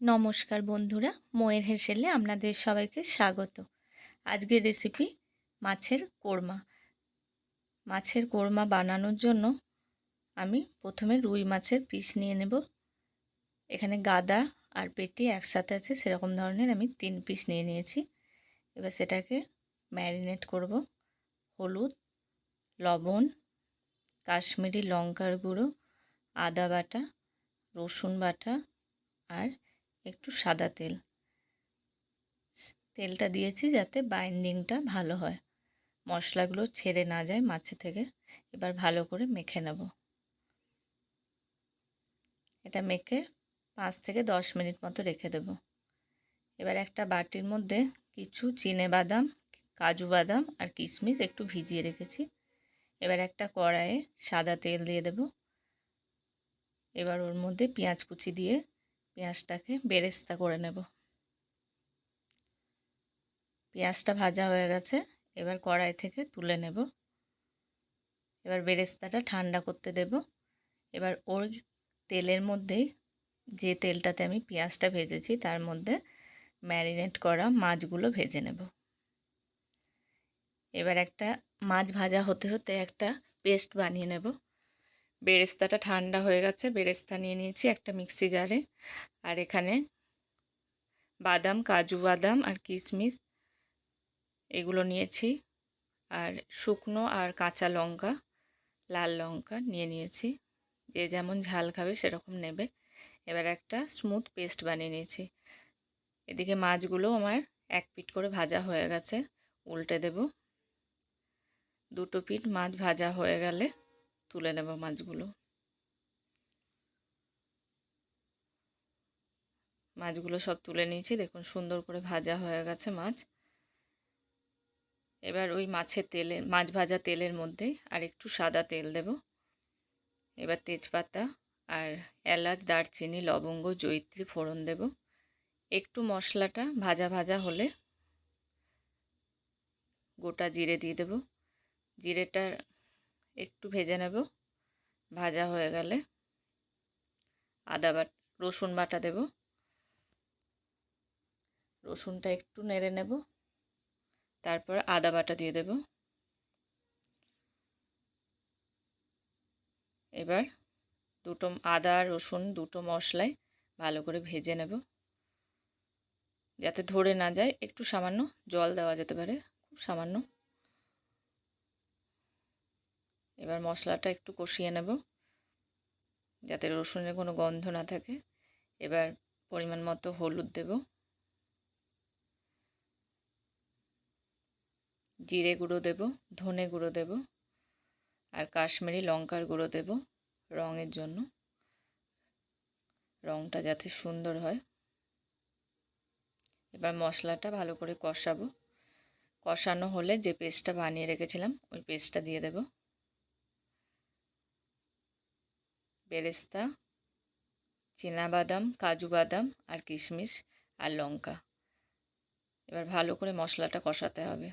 নমস্কার বন্ধুরা, মোয়ের হেসেলে আপনাদের সবাইকে স্বাগত। আজকের রেসিপি মাছের কোরমা। মাছের কোরমা বানানোর জন্য আমি প্রথমে রুই মাছের পিস নিয়ে নেব। এখানে গাদা আর পেটি একসাথে আছে, সেরকম ধরনের আমি 3 পিস নিয়ে নিয়েছি। এবার সেটাকে ম্যারিনেট করব। হলুদ, লবণ, কাশ্মীরি লঙ্কার গুঁড়ো, আদা বাটা, রসুন বাটা আর একটু সাদা তেল। তেলটা দিয়েছি যাতে বাইন্ডিংটা ভালো হয়, মশলাগুলো ছেড়ে না যায় মাছে থেকে। এবার ভালো করে মেখে নেব। এটা মেখে 5 থেকে 10 মিনিট মতো রেখে দেব। এবার একটা বাটির মধ্যে কিছু চিনেবাদাম, কাজু বাদাম আর কিশমিশ একটু ভিজিয়ে রেখেছি। এবার একটা কড়াইয়ে সাদা তেল দিয়ে দেব। এবার ওর মধ্যে পেঁয়াজ কুচি দিয়ে পেঁয়াজটাকে বেরেস্তা করে নেব। পেঁয়াজটা ভাজা হয়ে গেছে, এবার কড়াই থেকে তুলে নেব। এবার বেরেস্তাটা ঠান্ডা করতে দেব। এবার ওর তেলের মধ্যেই, যে তেলটাতে আমি পেঁয়াজটা ভেজেছি, তার মধ্যে ম্যারিনেট করা মাছগুলো ভেজে নেব। এবার একটা মাছ ভাজা হতে হতে একটা পেস্ট বানিয়ে নেব। বেরেস্তাটা ঠান্ডা হয়ে গেছে, বেরেস্তা নিয়ে নিয়েছি একটা মিক্সি জারে। আর এখানে বাদাম, কাজু বাদাম আর কিশমিশ এগুলো নিয়েছি। আর শুকনো আর কাঁচা লঙ্কা, লাল লঙ্কা নিয়ে নিয়েছি। যে যেমন ঝাল খাবে সেরকম নেবে। এবার একটা স্মুথ পেস্ট বানিয়ে নিয়েছি। এদিকে মাছগুলো আমার এক পিঠ করে ভাজা হয়ে গেছে, উল্টে দেব। দুটো পিঠ মাছ ভাজা হয়ে গেলে তুলে নেব মাছগুলো। মাছগুলো সব তুলে নিয়েছি, দেখুন সুন্দর করে ভাজা হয়ে গেছে মাছ। এবার ওই মাছের তেলে, মাছ ভাজা তেলের মধ্যে আর একটু সাদা তেল দেব। এবার তেজপাতা আর এলাচ, দারচিনি, লবঙ্গ, জয়িত্রী ফোড়ন দেব। একটু মশলাটা ভাজা ভাজা হলে গোটা জিরে দিয়ে দেব। জিরেটা একটু ভেজে নেব। ভাজা হয়ে গেলে রসুন বাটা দেব। রসুনটা একটু নেড়ে নেব। তারপর আদা বাটা দিয়ে দেব। এবার আদা রসুন দুটো মশলায় ভালো করে ভেজে নেব, যাতে ধরে না যায়। একটু সামান্য জল দেওয়া যেতে পারে, খুব সামান্য। এবার মশলাটা একটু কষিয়ে নেব, যাতে রসুনের কোনো গন্ধ না থাকে। এবার পরিমাণ মতো হলুদ দেব, জিরে গুঁড়ো দেব, ধনে গুঁড়ো দেব আর কাশ্মীরি লঙ্কার গুঁড়ো দেব রঙের জন্য, রঙটা যাতে সুন্দর হয়। এবার মশলাটা ভালো করে কষাবো। কষানো হলে যে পেস্টটা বানিয়ে রেখেছিলাম ওই পেস্টটা দিয়ে দেব। বেরেস্তা, চিনাবাদাম, কাজু বাদাম আর কিশমিশ আর লঙ্কা। এবার ভালো করে মশলাটা কষাতে হবে,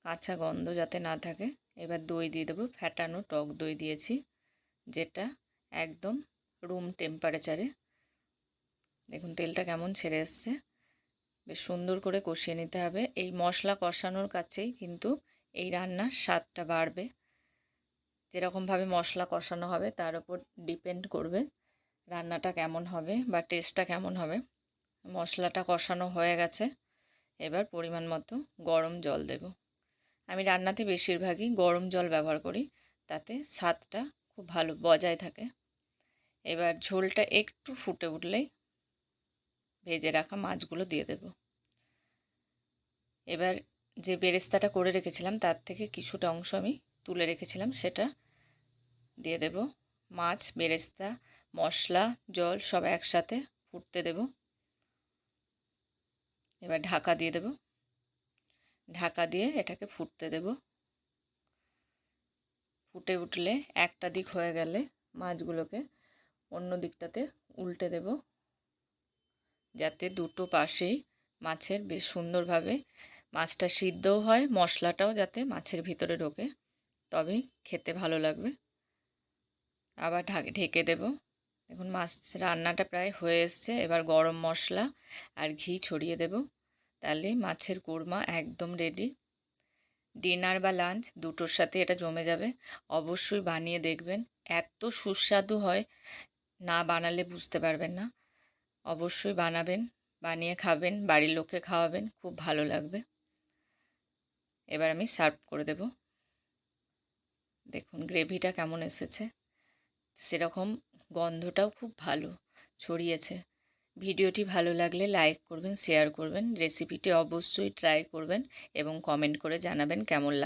কাঁচা গন্ধ যাতে না থাকে। এবার দই দিয়ে দেবো, ফ্যাটানো টক দই দিয়েছি, যেটা একদম রুম টেম্পারেচারে। দেখুন তেলটা কেমন ছেড়ে এসছে। বেশ সুন্দর করে কষিয়ে নিতে হবে। এই মশলা কষানোর কাছেই কিন্তু এই রান্নার স্বাদটা বাড়বে। যেরকমভাবে মশলা কষানো হবে তার উপর ডিপেন্ড করবে রান্নাটা কেমন হবে বা টেস্টটা কেমন হবে। মশলাটা কষানো হয়ে গেছে, এবার পরিমাণ মতো গরম জল দেব। আমি রান্নাতে বেশিরভাগই গরম জল ব্যবহার করি, তাতে স্বাদটা খুব ভালো বজায় থাকে। এবার ঝোলটা একটু ফুটে উঠলেই ভেজে রাখা মাছগুলো দিয়ে দেব। এবার যে বেরেস্তাটা করে রেখেছিলাম তার থেকে কিছুটা অংশ আমি তুলে রেখেছিলাম, সেটা দিয়ে দেব। মাছ, বেরেস্তা, মশলা, জল সব একসাথে ফুটতে দেব। এবার ঢাকা দিয়ে দেব। ঢাকা দিয়ে এটাকে ফুটতে দেব। ফুটে উঠলে একটা দিক হয়ে গেলে মাছগুলোকে অন্য দিকটাতে উল্টে দেব, যাতে দুটো পাশেই মাছের বেশ সুন্দরভাবে মাছটা সিদ্ধও হয়, মশলাটাও যাতে মাছের ভিতরে ঢোকে, তবেই খেতে ভালো লাগবে। আবার ঢেকে দেব। দেখুন মাছ রান্নাটা প্রায় হয়ে এসছে। এবার গরম মশলা আর ঘি ছড়িয়ে দেব, তাহলে মাছের কোরমা একদম রেডি। ডিনার বা লাঞ্চ দুটোর সাথে এটা জমে যাবে। অবশ্যই বানিয়ে দেখবেন, এত সুস্বাদু হয়, না বানালে বুঝতে পারবেন না। অবশ্যই বানাবেন, বানিয়ে খাবেন, বাড়ির লোককে খাওয়াবেন, খুব ভালো লাগবে। এবার আমি সার্ভ করে দেব। দেখুন গ্রেভিটা কেমন এসেছে, সেরকম গন্ধটাও খুব ভালো ছড়িয়েছে। ভিডিওটি ভালো লাগলে লাইক করবেন, শেয়ার করবেন, রেসিপিটি অবশ্যই ট্রাই করবেন এবং কমেন্ট করে জানাবেন কেমন লাগে।